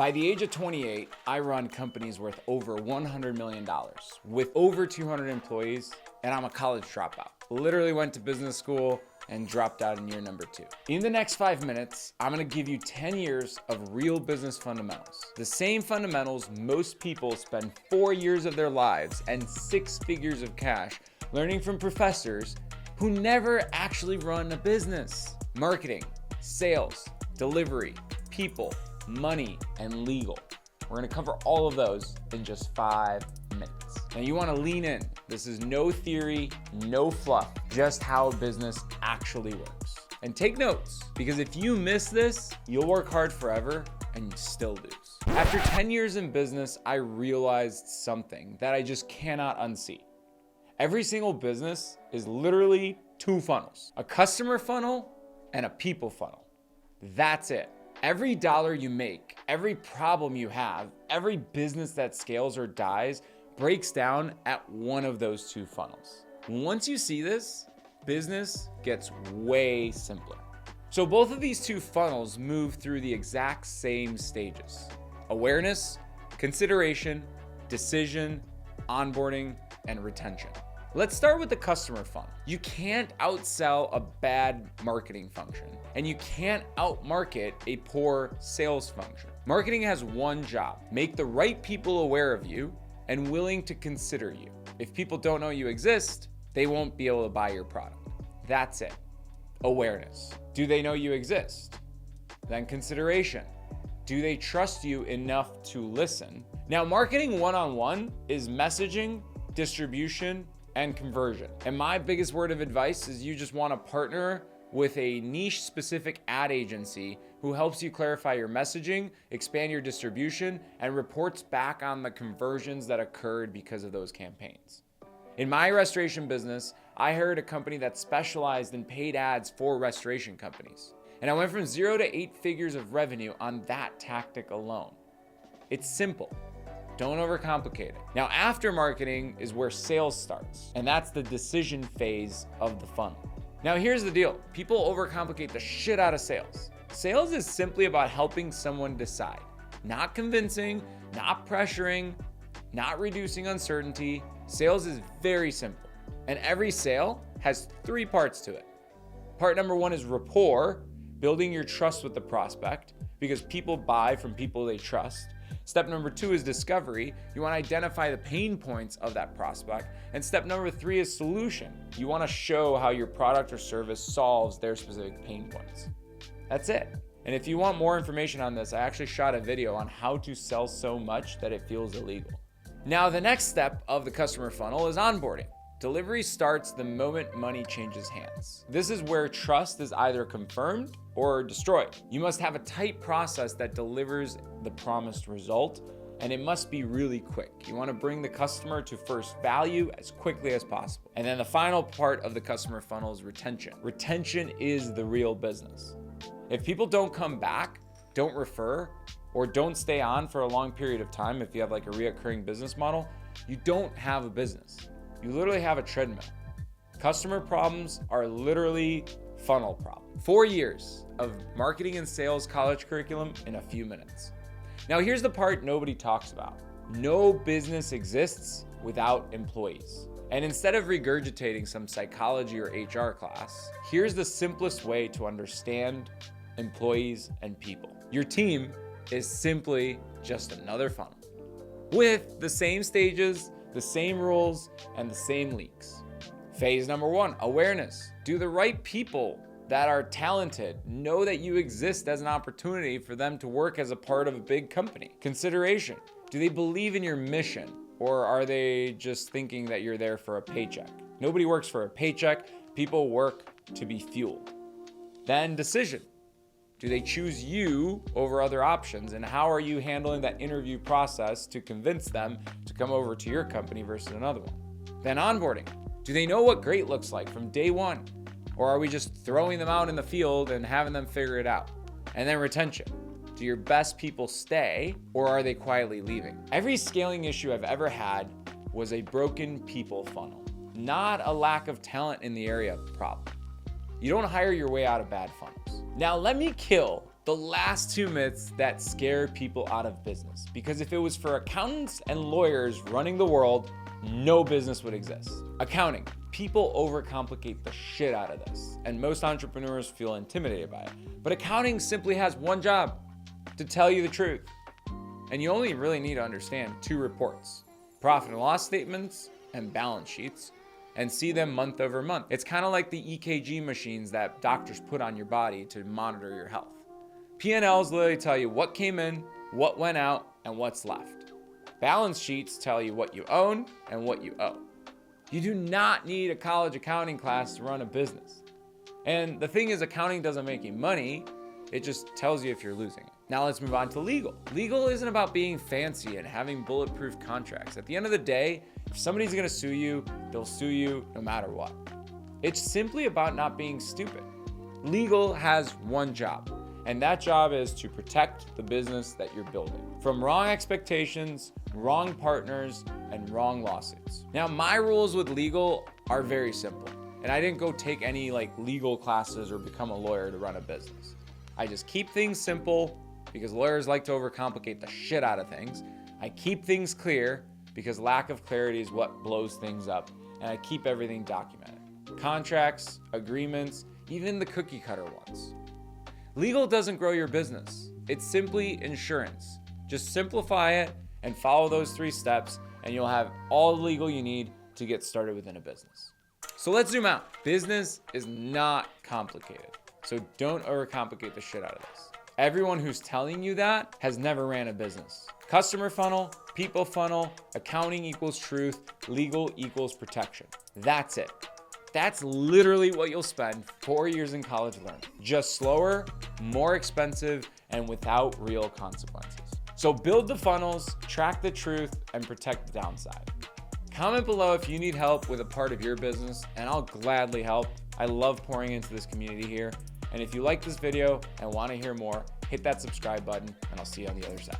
By the age of 28, I run companies worth over $100 million with over 200 employees, and I'm a college dropout. Literally went to business school and dropped out in year number 2. In the next 5 minutes, I'm gonna give you 10 years of real business fundamentals. The same fundamentals most people spend 4 years of their lives and 6 figures of cash learning from professors who never actually run a business. Marketing, sales, delivery, people, money, and legal. We're gonna cover all of those in just 5 minutes. Now you wanna lean in. This is no theory, no fluff, just how business actually works. And take notes, because if you miss this, you'll work hard forever and you still lose. After 10 years in business, I realized something that I just cannot unsee. Every single business is literally 2 funnels, a customer funnel and a people funnel. That's it. Every dollar you make, every problem you have, every business that scales or dies breaks down at one of those 2 funnels. Once you see this, business gets way simpler. So both of these 2 funnels move through the exact same stages: awareness, consideration, decision, onboarding, and retention. Let's start with the customer funnel. You can't outsell a bad marketing function, and you can't outmarket a poor sales function. Marketing has one job: make the right people aware of you and willing to consider you. If people don't know you exist, they won't be able to buy your product. That's it. Awareness. Do they know you exist? Then consideration. Do they trust you enough to listen? Now, marketing one-on-one is messaging, distribution, and conversion. And my biggest word of advice is you just want to partner with a niche specific ad agency who helps you clarify your messaging, expand your distribution, and reports back on the conversions that occurred because of those campaigns. In my restoration business, I hired a company that specialized in paid ads for restoration companies. And I went from 0 to 8 figures of revenue on that tactic alone. It's simple. Don't overcomplicate it. Now, after marketing is where sales starts, and that's the decision phase of the funnel. Now, here's the deal. People overcomplicate the shit out of sales. Sales is simply about helping someone decide, not convincing, not pressuring, not reducing uncertainty. Sales is very simple, and every sale has 3 parts to it. Part number 1 is rapport, building your trust with the prospect, because people buy from people they trust. Step number 2 is discovery. You want to identify the pain points of that prospect. And step number 3 is solution. You want to show how your product or service solves their specific pain points. That's it. And if you want more information on this, I actually shot a video on how to sell so much that it feels illegal. Now, the next step of the customer funnel is onboarding. Delivery starts the moment money changes hands. This is where trust is either confirmed or destroyed. You must have a tight process that delivers the promised result, and it must be really quick. You want to bring the customer to first value as quickly as possible. And then the final part of the customer funnel is retention. Retention is the real business. If people don't come back, don't refer, or don't stay on for a long period of time, if you have like a reoccurring business model, you don't have a business. You literally have a treadmill. Customer problems are literally funnel problems. 4 years of marketing and sales college curriculum in a few minutes. Now here's the part nobody talks about. No business exists without employees. And instead of regurgitating some psychology or HR class, here's the simplest way to understand employees and people. Your team is simply just another funnel with the same stages, the same rules, and the same leaks. Phase number 1, awareness. Do the right people that are talented know that you exist as an opportunity for them to work as a part of a big company? Consideration. Do they believe in your mission, or are they just thinking that you're there for a paycheck? Nobody works for a paycheck. People work to be fueled. Then decision. Do they choose you over other options? And how are you handling that interview process to convince them to come over to your company versus another one? Then onboarding. Do they know what great looks like from day 1? Or are we just throwing them out in the field and having them figure it out? And then retention. Do your best people stay, or are they quietly leaving? Every scaling issue I've ever had was a broken people funnel, not a lack of talent in the area problem. You don't hire your way out of bad funnels. Now let me kill The last two myths that scare people out of business. Because if it was for accountants and lawyers running the world, no business would exist. Accounting. People overcomplicate the shit out of this, and most entrepreneurs feel intimidated by it. But accounting simply has one job: to tell you the truth. And you only really need to understand two reports: profit and loss statements and balance sheets, and see them month over month. It's kind of like the EKG machines that doctors put on your body to monitor your health. P&Ls literally tell you what came in, what went out, and what's left. Balance sheets tell you what you own and what you owe. You do not need a college accounting class to run a business. And the thing is, accounting doesn't make you money, it just tells you if you're losing it. Now let's move on to legal. Legal isn't about being fancy and having bulletproof contracts. At the end of the day, if somebody's gonna sue you, they'll sue you no matter what. It's simply about not being stupid. Legal has one job, and that job is to protect the business that you're building from wrong expectations, wrong partners, and wrong lawsuits. Now, my rules with legal are very simple, and I didn't go take any legal classes or become a lawyer to run a business. I just keep things simple because lawyers like to overcomplicate the shit out of things. I keep things clear because lack of clarity is what blows things up, and I keep everything documented. Contracts, agreements, even the cookie cutter ones. Legal doesn't grow your business. It's simply insurance. Just simplify it and follow those 3 steps, and you'll have all the legal you need to get started within a business. So let's zoom out. Business is not complicated. So don't overcomplicate the shit out of this. Everyone who's telling you that has never ran a business. Customer funnel, people funnel, accounting equals truth, legal equals protection. That's it. That's literally what you'll spend 4 years in college learning. Just slower, more expensive, and without real consequences. So build the funnels, track the truth, and protect the downside. Comment below if you need help with a part of your business, and I'll gladly help. I love pouring into this community here. And if you like this video and want to hear more, hit that subscribe button, and I'll see you on the other side.